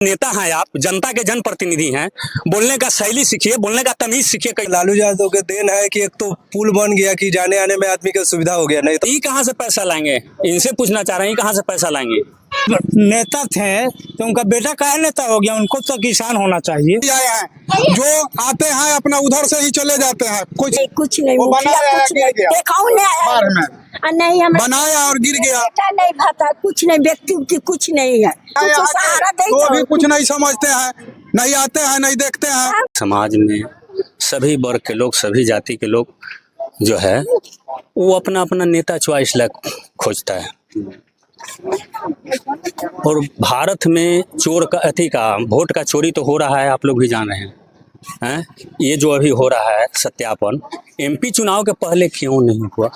नेता हैं आप, जनता के जनप्रतिनिधि हैं, बोलने का शैली सीखिए, बोलने का तमीज सीखिए। लालू यादव के देन है कि एक तो पुल बन गया कि जाने आने में आदमी की सुविधा हो गया, नहीं तो ये कहाँ से पैसा लाएंगे? इनसे पूछना चाह रहे हैं, कहाँ से पैसा लाएंगे? नेता थे तो उनका बेटा काहे नेता हो गया? उनको तो किसान होना चाहिए। आए हैं जो आते हैं अपना उधर से ही चले जाते हैं, कुछ नहीं, वो बनाया कुछ नहीं, गिर गया। देखो नहीं है, नहीं हमें बनाया और गिर गया। बेटा नहीं भाता, कुछ नहीं, व्यक्ति कुछ नहीं है, कुछ सहारा दे तो भी कुछ नहीं समझते हैं, नहीं आते हैं, नहीं देखते हैं। समाज में सभी वर्ग के लोग, सभी जाति के लोग जो है वो अपना अपना नेता चॉइस खोजता है। और भारत में चोर का वोट का चोरी तो हो रहा है, आप लोग भी जान रहे हैं। ये जो अभी हो रहा है सत्यापन, एमपी चुनाव के पहले क्यों नहीं हुआ,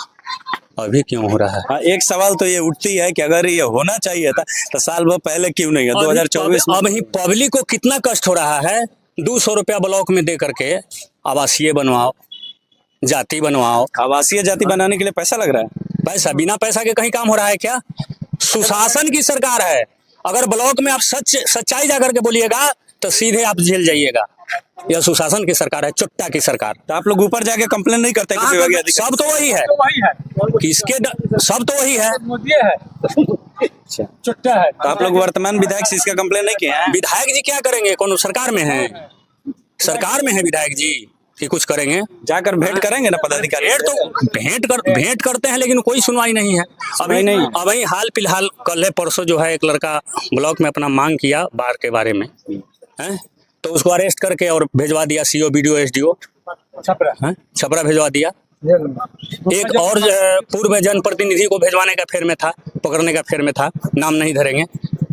अभी क्यों हो रहा है? हाँ, एक सवाल तो ये उठती है कि अगर ये होना चाहिए था तो साल भर पहले क्यों नहीं है? 2024 में अभी पब्लिक को कितना कष्ट हो रहा है। 200 रुपया ब्लॉक में दे करके आवासीय बनवाओ, जाति बनवाओ। आवासीय जाति बनाने के लिए पैसा लग रहा है। पैसा, बिना पैसा के कहीं काम हो रहा है क्या? सुशासन की सरकार है। अगर ब्लॉक में आप सच्चाई जाकर के बोलिएगा तो सीधे आप जेल जाइएगा। यह सुशासन की सरकार है, चुट्टा की सरकार। तो आप लोग ऊपर जाके कंप्लेन नहीं करते? सब तो वही है, किसके सब तो वही है, चुट्टा है। तो आप लोग वर्तमान विधायक से इसका कंप्लेन नहीं किए हैं? विधायक जी क्या करेंगे? कौन सरकार में है? सरकार में है विधायक जी कि कुछ करेंगे? जाकर भेंट करेंगे ना पदाधिकारी। भेंट करते हैं, लेकिन कोई सुनवाई नहीं है। अभी हाल फिलहाल कल परसों जो है एक लड़का ब्लॉक में अपना मांग किया बार के बारे में, है तो उसको अरेस्ट करके और भेजवा दिया सीओ, बीडीओ, एसडीओ छपरा भेजवा दिया। एक और पूर्व जनप्रतिनिधि को भेजवाने का फेर में था, पकड़ने का फेर में था, नाम नहीं धरेंगे।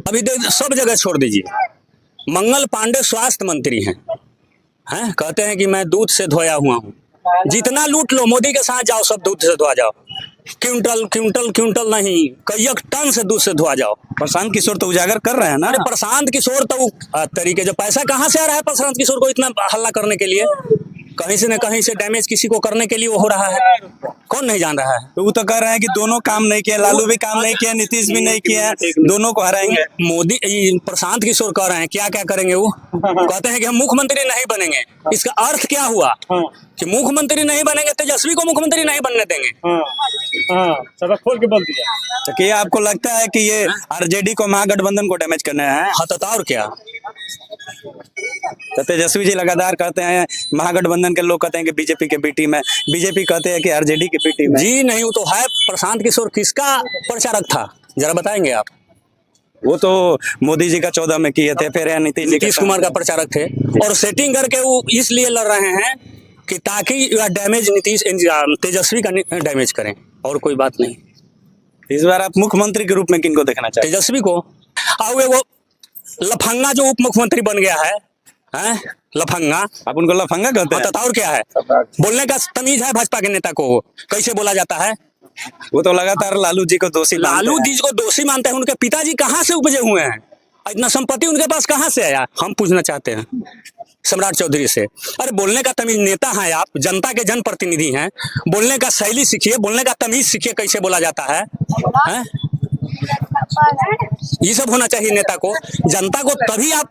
अभी सब जगह छोड़ दीजिए। मंगल पांडे स्वास्थ्य मंत्री हैं, कहते हैं कि मैं दूध से धोया हुआ हूँ। जितना लूट लो, मोदी के साथ जाओ, सब दूध से धोआ जाओ। क्विंटल नहीं, कई टन से दूध से धोआ जाओ। प्रशांत किशोर तो उजागर कर रहे हैं ना। अरे प्रशांत किशोर तो तरीके जो पैसा कहाँ से आ रहा है प्रशांत किशोर को इतना हल्ला करने के लिए? कहीं से न कहीं से डैमेज किसी को करने के लिए वो हो रहा है। कौन नहीं जान रहा है? तो वो तो कह रहे हैं कि दोनों काम नहीं किया, लालू भी काम नहीं किया, नीतीश भी नहीं किया, दोनों को हराएंगे। मोदी प्रशांत किशोर कह रहे हैं क्या क्या करेंगे? वो कहते हैं कि हम मुख्यमंत्री नहीं बनेंगे। इसका अर्थ क्या हुआ कि मुख्यमंत्री नहीं बनेंगे, तेजस्वी को मुख्यमंत्री नहीं बनने देंगे। खोल के बोल दिया। तो क्या आपको लगता है कि ये आरजेडी को, महागठबंधन को डैमेज करना है? हाँ तो और क्या? तो तेजस्वी जी लगातार कहते हैं, महागठबंधन के लोग कहते हैं कि बीजेपी के बी टीम है, बीजेपी कहते हैं कि आरजेडी के बी टीम है। जी नहीं, वो तो है। प्रशांत किशोर किसका प्रचारक था, जरा बताएंगे आप? वो तो मोदी जी का 14 में किए थे, फिर नीतीश कुमार का प्रचारक थे। और सेटिंग करके वो इसलिए लड़ रहे हैं कि ताकि डैमेज तेजस्वी का डैमेज करें, और कोई बात नहीं। इस बार आप मुख्यमंत्री के रूप में किनको देखना चाहते? तेजस्वी को। और वो लफंगा जो उप मुख्यमंत्री बन गया है, लफंगा। आप उनको लफंगा कहते हैं? और क्या है? बोलने का तमीज है भाजपा के नेता को? कैसे बोला जाता है? वो तो लगातार लालू जी को दोषी मानते हैं। उनके पिताजी कहाँ से उपजे हुए हैं? इतना संपत्ति उनके पास कहाँ से आया? हम पूछना चाहते हैं सम्राट चौधरी से। अरे बोलने का तमीज, नेता हैं आप, जनता के जनप्रतिनिधि हैं, बोलने का शैली सीखिए, बोलने का तमीज सीखिए, कैसे बोला जाता है? ये सब होना चाहिए नेता को। जनता को तभी आप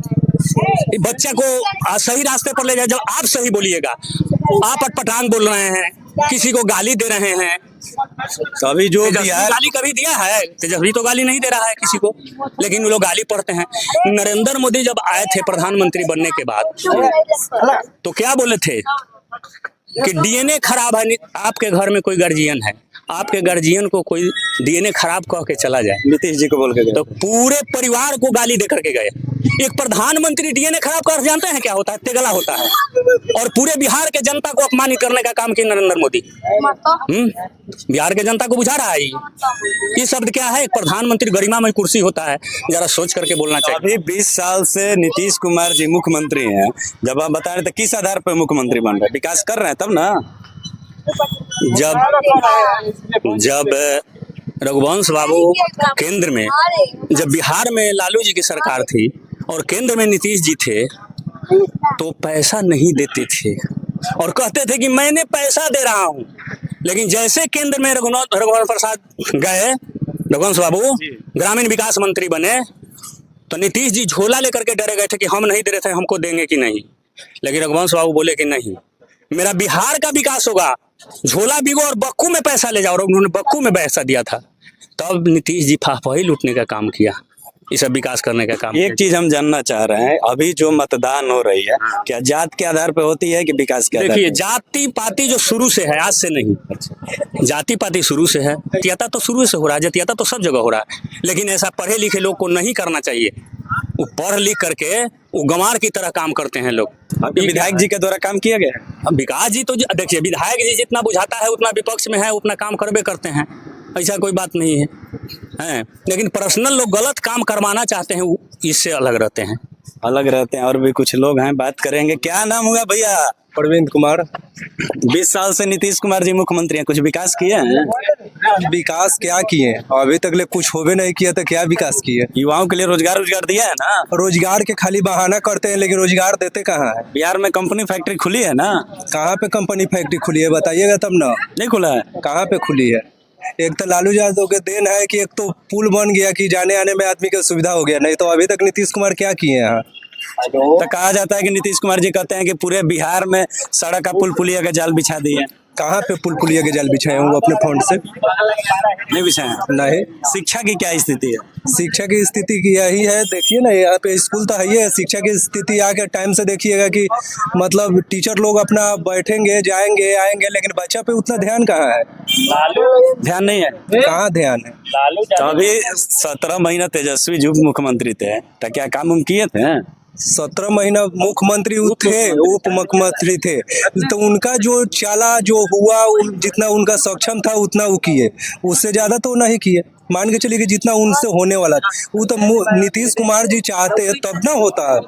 बच्चे को सही रास्ते पर ले जाए जब आप सही बोलिएगा। आप अटपटांग बोल रहे हैं, किसी को गाली दे रहे हैं। कभी जो भी है, गाली कभी दिया है? तेजस्वी तो गाली नहीं दे रहा है किसी को, लेकिन वो लोग गाली पढ़ते हैं। नरेंद्र मोदी जब आए थे प्रधानमंत्री बनने के बाद, तो क्या बोले थे कि डीएनए खराब है। आपके घर में कोई गार्जियन है, आपके गार्जियन को कोई डीएनए खराब कह के चला जाए, नीतीश जी को बोल के गए, तो पूरे परिवार को गाली दे करके गए। एक प्रधानमंत्री डीएनए खराब कर, जानते हैं क्या होता है? तेगला होता है। और पूरे बिहार के जनता को अपमानित करने का काम किया नरेंद्र मोदी। बिहार के जनता को बुझा रहा है ये शब्द क्या है? प्रधानमंत्री गरिमामय कुर्सी होता है, जरा सोच करके बोलना चाहिए। अभी 20 साल से नीतीश कुमार जी मुख्यमंत्री हैं, जब आप बता रहे थे किस आधार पर मुख्यमंत्री बन रहे? विकास कर रहे हैं तब ना। जब रघुवंश बाबू केंद्र में, जब बिहार में लालू जी की सरकार थी और केंद्र में नीतीश जी थे, तो पैसा नहीं देते थे और कहते थे कि मैंने पैसा दे रहा हूं। लेकिन जैसे केंद्र में रघुवंश प्रसाद गए, रघुवंश बाबू ग्रामीण विकास मंत्री बने, तो नीतीश जी झोला लेकर के डरे गए थे कि हम नहीं दे रहे थे, हमको देंगे कि नहीं। लेकिन रघुवंश बाबू बोले कि नहीं, मेरा बिहार का विकास होगा, झोला बिगो और बक्कू में पैसा ले जाओ। और उन्होंने बक्कू में पैसा दिया था। तब नीतीश जी फाफही लूटने का काम किया, ये सब विकास करने का काम। एक चीज हम जानना चाह रहे हैं, अभी जो मतदान हो रही है क्या जात के आधार पर होती है कि विकास के आधार देखिए, पर? जाति पाति जो शुरू से है, आज से नहीं। जाति पाति शुरू से है, जातीयता तो शुरू से हो रहा है, जातीयता तो सब जगह हो रहा है। लेकिन ऐसा पढ़े लिखे लोग को नहीं करना चाहिए। वो पढ़ लिख करके वो गंवार की तरह काम करते हैं लोग। अभी विधायक जी के द्वारा काम किया गया है? अब विकास जी तो देखिए, विधायक जी जितना बुझाता है उतना विपक्ष में है, उतना काम करबे करते हैं, ऐसा कोई बात नहीं है। लेकिन पर्सनल लोग गलत काम करवाना चाहते हैं, वो इससे अलग रहते हैं। अलग रहते हैं। और भी कुछ लोग हैं, बात करेंगे। क्या नाम होगा भैया? प्रवीण कुमार। 20 साल से नीतीश कुमार जी मुख्यमंत्री हैं, कुछ विकास किए हैं? विकास क्या किए? अभी तक ले कुछ होवे नहीं किया तो क्या विकास किए? युवाओं के लिए रोजगार दिया है ना? रोजगार के खाली बहाना करते हैं, लेकिन रोजगार देते कहाँ है? बिहार में कंपनी फैक्ट्री खुली है ना? कहाँ पे कंपनी फैक्ट्री खुली है बताइएगा तब ना। नहीं खुला है? कहाँ पे खुली है? एक तो लालू यादव के देन है कि एक तो पुल बन गया कि जाने आने में आदमी की सुविधा हो गया, नहीं तो अभी तक नीतीश कुमार क्या किए हैं? तो कहा जाता है कि नीतीश कुमार जी कहते हैं कि पूरे बिहार में सड़क का पुल पुलिया का जाल बिछा दिए। कहाँ पे पुल पुलिया के जाल बिछाए वो अपने फंड से? नहीं बिछाए? नहीं। शिक्षा की क्या स्थिति है? शिक्षा की स्थिति की यही है, देखिए ना, यहाँ पे स्कूल तो है ही है। शिक्षा की स्थिति आके टाइम से देखिएगा कि मतलब टीचर लोग अपना बैठेंगे, जाएंगे, आएंगे, लेकिन बच्चा पे उतना ध्यान कहाँ है? ध्यान नहीं है। कहाँ ध्यान है? तो अभी 17 महीना तेजस्वी जी उप मुख्यमंत्री थे, तो क्या काम उम किए थे? 17 महीना मुख्यमंत्री थे, उप मुख्यमंत्री थे, तो उनका जो चला, जो हुआ, जितना उनका सक्षम था उतना वो किए, उससे ज्यादा तो नहीं किए। मान के चलिए कि जितना उनसे होने वाला था, वो तो नीतीश कुमार जी चाहते तब ना होता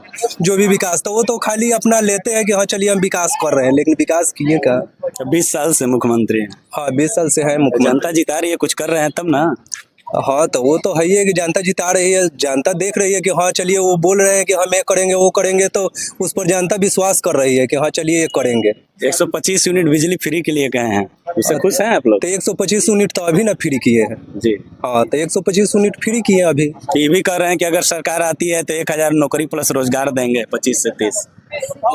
जो भी विकास था। वो तो खाली अपना लेते हैं कि हाँ चलिए हम विकास कर रहे हैं, लेकिन विकास किए का? 20 साल से मुख्यमंत्री हैं। हाँ, 20 साल से है मुख्यमंत्री। जनता जिता रही है, कुछ कर रहे हैं तब ना। हाँ, तो वो तो है ही है कि जनता जिता रही है, जनता देख रही है कि हाँ चलिए वो बोल रहे हैं कि हम ये करेंगे वो करेंगे, तो उस पर जनता विश्वास कर रही है कि हाँ चलिए ये करेंगे। 125 यूनिट बिजली फ्री के लिए कहे हैं, उससे खुश हैं आप लोग? तो 125 यूनिट तो अभी ना फ्री किए हैं जी। हाँ, तो 125 यूनिट फ्री किए अभी। ये भी कह रहे हैं कि अगर सरकार आती है तो 1000 नौकरी प्लस रोजगार देंगे 25 से 30।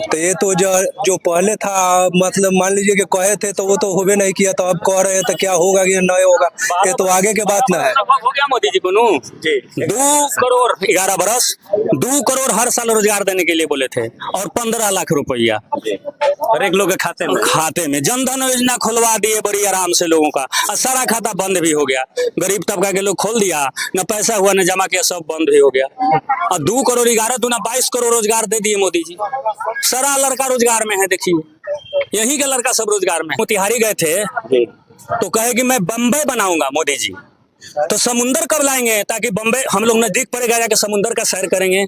तो ये तो जो पहले था, मतलब मान लीजिए कि कहे थे तो वो तो होबे नहीं किया, तो अब कह रहे हैं तो क्या होगा कि नहीं होगा, ये तो आगे के बात ना है। हो गया मोदी जी को नू जी 2 करोड़ 11 बरस 2 करोड़ हर साल रोजगार देने के लिए बोले थे, और 15 लाख रुपया हर एक लोग के खाते में जनधन योजना खुलवा दिए बड़ी आराम से लोगों का, और सारा खाता बंद भी हो गया। गरीब तबका के लोग खोल दिया, न पैसा हुआ न जमा किया, सब बंद भी हो गया। और 2 करोड़ 11 दूना 22 करोड़ रोजगार दे दिए मोदी जी। सारा लड़का रोजगार में है, देखिए यही का लड़का सब रोजगार में। मोतिहारी गए थे तो कहे कि मैं बम्बई बनाऊंगा मोदी जी, तो समुंदर कब लाएंगे ताकि बम्बई हम लोग नजदीक पड़ेगा, जाके समुंदर का सैर करेंगे।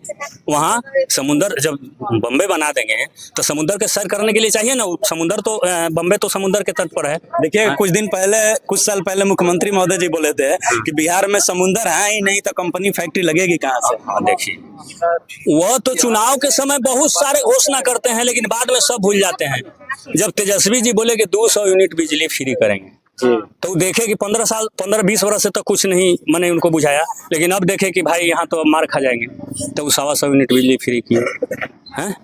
वहाँ समुंदर जब बम्बई बना देंगे तो समुंदर के सैर करने के लिए चाहिए ना, समुंदर तो बम्बई तो समुंदर के तट पर है। देखिए कुछ साल पहले मुख्यमंत्री महोदय जी बोले थे कि बिहार में समुंदर है ही नहीं तो कंपनी फैक्ट्री लगेगी कहाँ से। हाँ, देखिए वह तो चुनाव के समय बहुत सारे घोषणा करते हैं, लेकिन बाद में सब भूल जाते हैं। जब तेजस्वी जी बोले कि 200 यूनिट बिजली फ्री करेंगे, तो देखे कि 15-20 वर्ष से तो कुछ नहीं मैंने उनको बुझाया, लेकिन अब देखे कि भाई यहाँ तो अब मार खा जाएंगे, तो 125 यूनिट बिजली फ्री किए हैं।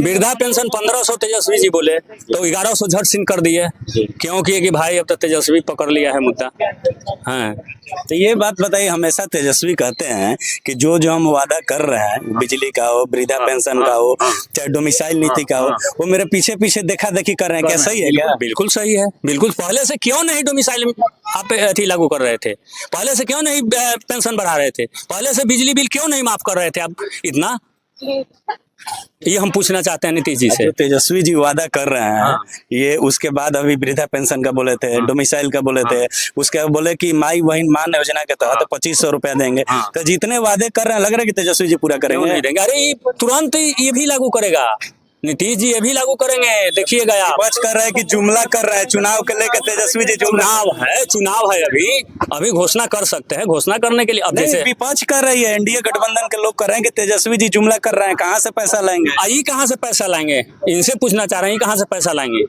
वृद्धा पेंशन 1500 तेजस्वी जी बोले तो 1100 झट सिंह कर दिए, क्यों किए कि भाई अब तो तेजस्वी पकड़ लिया है मुद्दा। हाँ, तो ये बात बताइए, हमेशा तेजस्वी कहते हैं कि जो हम वादा कर रहे हैं, बिजली का हो, वृद्धा पेंशन का हो, चाहे डोमिसाइल नीति का हो, वो मेरे पीछे पीछे देखा देखी कर रहे हैं, क्या सही है क्या? बिल्कुल सही है, बिल्कुल। पहले से क्यों नहीं डोमिसाइल आप अथी लागू कर रहे थे? पहले से क्यों नहीं पेंशन बढ़ा रहे थे? पहले से बिजली बिल क्यों नहीं माफ कर रहे थे आप इतना? ये हम पूछना चाहते हैं नीतीश जी से। तेजस्वी जी वादा कर रहे हैं ये, उसके बाद अभी वृद्धा पेंशन का बोले थे, डोमिसाइल का बोले थे, उसके बाद बोले कि माई बहन मान योजना के तहत 2500 रुपया देंगे। तो जितने वादे कर रहे हैं लग रहा है कि तेजस्वी जी पूरा करेंगे। नहीं देंगे, अरे तुरंत ये भी लागू करेगा नीतीश जी, ये भी लागू करेंगे, देखिएगा आप। बच कर रहे हैं कि जुमला कर रहे हैं, चुनाव के लेकर तेजस्वी जी चुनाव है अभी घोषणा कर सकते हैं, घोषणा करने के लिए अब जैसे विपक्ष कर रही है, एनडीए गठबंधन के लोग कर रहे हैं कि तेजस्वी जी जुमला कर रहे हैं, कहाँ से पैसा लाएंगे? आई कहाँ से पैसा लाएंगे, इनसे पूछना चाह रहे हैं कहाँ से पैसा लाएंगे।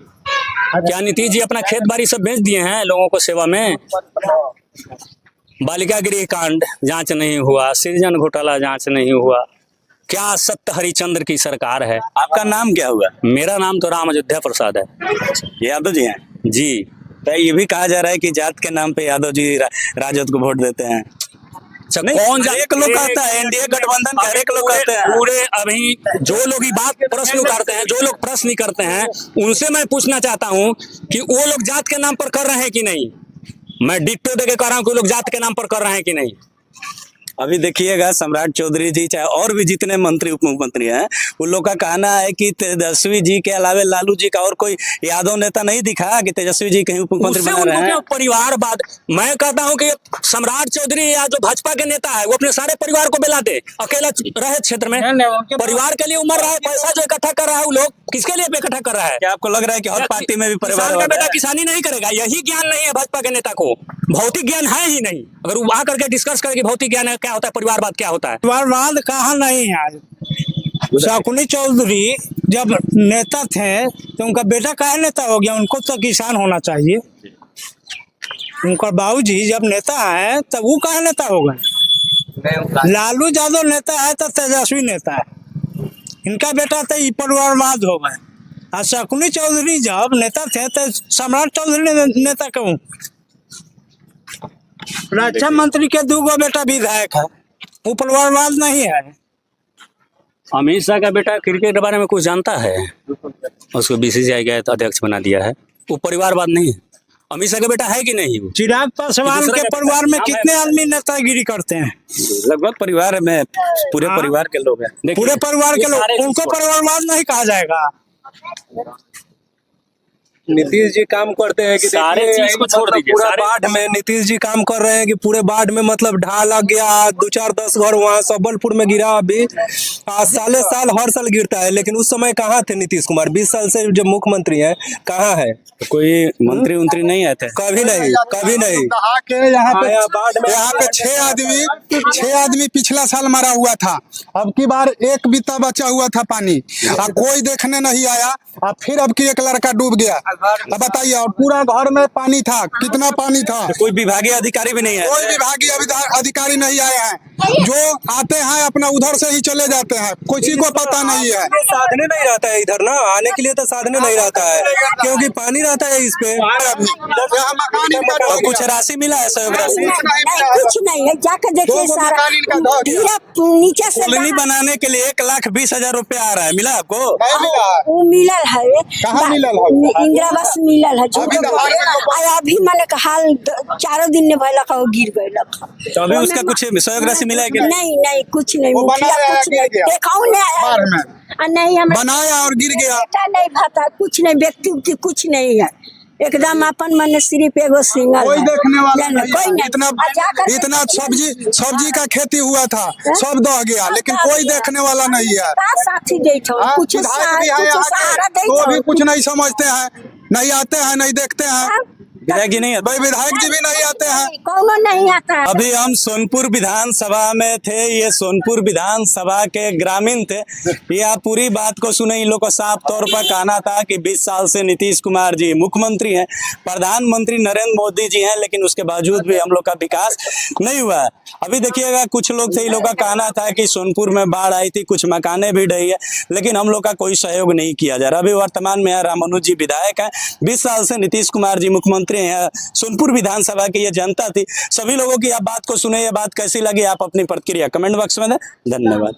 क्या नीतीश जी अपना खेत बाड़ी सब बेच दिए हैं लोगों को सेवा में? बालिका गृह कांड जांच नहीं हुआ, सृजन घोटाला जांच नहीं हुआ, क्या सत्य हरिचंद्र की सरकार है। आपका नाम क्या हुआ? मेरा नाम तो राम अयोध्या प्रसाद है यादव जी हैं। जी। तो ये भी कहा जा रहा है कि जात के नाम पे यादव जी राजद को वोट देते हैं। नहीं, कौन एक लोग कहता है एनडीए गठबंधन का, एक लोग कहते हैं पूरे अभी जो लोग ये बात प्रश्न करते हैं, जो लोग प्रश्न करते हैं, उनसे मैं पूछना चाहता हूं कि वो लोग जात के नाम पर कर रहे हैं कि नहीं। मैं डिट्टो देके कह रहा हूं कि वो लोग जात के नाम पर कर रहे हैं कि नहीं। अभी देखिएगा सम्राट चौधरी जी चाहे और भी जितने मंत्री उप मुख्यमंत्री हैं, उन लोग का कहना है कि तेजस्वी जी के अलावे लालू जी का और कोई यादव नेता नहीं दिखा कि तेजस्वी जी कहीं उप मुख्यमंत्री बना रहे हैं। परिवारवाद, मैं कहता हूं कि सम्राट चौधरी या जो भाजपा के नेता है वो अपने सारे परिवार को बुला दे, अकेला रहे क्षेत्र में, परिवार के लिए उमर रहा है, पैसा जो इकट्ठा कर रहा है वो लोग किसके लिए इकट्ठा कर रहा है। क्या आपको लग रहा है कि हर पार्टी में भी परिवार का बेटा किसानी नहीं करेगा? यही ज्ञान नहीं है भाजपा के नेता को, भौतिक ज्ञान है ही नहीं। अगर वो आकर के डिस्कस करेगी भौतिक ज्ञान है क्या होता है, परिवारवाद क्या होता है। परिवारवाद कहाँ नहीं है। शकुनी चौधरी जब नेता थे तो उनका बेटा काहे नेता हो गया? उनको तो किसान होना चाहिए। उनका बाबूजी जब नेता है तब वो काहे नेता हो गए? लालू यादव नेता है तो तेजस्वी नेता है, इनका बेटा तो ये परिवारवाद हो गए। और शकुनी चौधरी जब नेता थे तो सम्राट चौधरी नेता क्यों? रक्षा मंत्री के 2 बेटा विधायक है, वो परिवारवाद नहीं है। अमित शाह का बेटा क्रिकेट के बारे में कुछ जानता है? उसको बीसीसीआई का अध्यक्ष बना दिया है, वो परिवारवाद नहीं है। अमित शाह का बेटा है कि नहीं? चिराग पासवान के परिवार में कितने आदमी नेतागिरी करते हैं? लगभग परिवार में पूरे परिवार के लोग हैं। पूरे परिवार के लोग, उनको परिवारवाद नहीं कहा जाएगा। नीतीश जी काम करते हैं कि सारे चीज को छोड़ दीजिए, पूरा सारे- बाढ़ में नीतीश जी काम कर रहे हैं कि पूरे बाढ़ में मतलब ढा लग गया, 2-4-10 घर वहाँ सबलपुर में गिरा। अभी साले साल हर साल गिरता है, लेकिन उस समय कहाँ थे नीतीश कुमार? 20 साल से जब मुख्यमंत्री हैं, कहाँ है? तो कोई मंत्री उंत्री नहीं आए थे? कभी नहीं, कभी नहीं। कहा के यहाँ पे बाढ़ में यहाँ पे 6 आदमी पिछला साल मरा हुआ था, अब की बार एक बित्ता बचा हुआ था पानी, और कोई देखने नहीं आया। और फिर अब की एक लड़का डूब गया। अब बताइए, और पूरा घर में पानी था, कितना पानी था। कोई विभागीय अधिकारी भी नहीं है? कोई विभागीय अधिकारी नहीं आए हैं, जो आते हैं अपना उधर से ही चले जाते हैं, किसी को पता नहीं है। साधने नहीं रहता है इधर ना, आने के लिए तो साधने नहीं रहता है, क्योंकि पानी रहता है इस पे। यहाँ मकान इनका ढह और कुछ गया। राशि मिला है? सहयोग राशि कुछ नहीं है, जाकर देखिए 2 सारा मकान इनका ढह गया। धीरे नीचे से कॉलोनी बनाने के लिए 1,20,000 रुपया आ रहा है, मिला आपको? नहीं मिला है। वो मिलल है, कहाँ मिलल है? इंदिरा आवास मिलल है। अभी तो हाल में अभी माने का हाल 4 दिन ने भैलक है, वो गिर गइलक है। तो अभी उसका कुछ सहयोग राशि मिला है कि नहीं नहीं, कुछ नहीं, वो मुखिया बनाया कुछ गिर नहीं गया। देखाऊ नहीं बाढ़ आया। में नहीं हमें बनाया और गिर गया। बेटा नहीं भाता, कुछ नहीं, व्यक्ति उक्ति कुछ नहीं है, एकदम अपन मन सिर्फ एगो सिंगल कोई है। देखने वाला नहीं, कोई नहीं। नहीं। इतना और जाकर इतना सब्जी का खेती हुआ था, सब दह गया, लेकिन कोई देखने वाला नहीं है। का साथी देता हूँ, हाँ, कुछ विधायक भी है कुछ यहाँ सहारा के, तो देता भी हूँ। कुछ नहीं समझते हैं, नहीं आते हैं, नहीं देखते हैं। विधायक जी नहीं है? भाई विधायक जी भी नहीं आते हैं। कौनो नहीं आता है। अभी हम सोनपुर विधानसभा में थे, ये सोनपुर विधानसभा के ग्रामीण थे। ये आप पूरी बात को सुने, इन लोग को साफ तौर पर कहना था कि 20 साल से नीतीश कुमार जी मुख्यमंत्री हैं, प्रधानमंत्री नरेंद्र मोदी जी हैं, लेकिन उसके बावजूद भी हम लोग का विकास नहीं हुआ है। अभी देखिएगा, कुछ लोग थे, इन लोग का कहना था कि सोनपुर में बाढ़ आई थी, कुछ मकाने भी ढही है, लेकिन हम लोग का कोई सहयोग नहीं किया जा रहा। अभी वर्तमान में रामानुज जी विधायक हैं, 20 साल से नीतीश कुमार जी मुख्यमंत्री हैं। सोनपुर विधानसभा की ये जनता थी। सभी लोगों की आप बात को सुने, ये बात कैसी लगी, आप अपनी प्रतिक्रिया कमेंट बॉक्स में दें। धन्यवाद।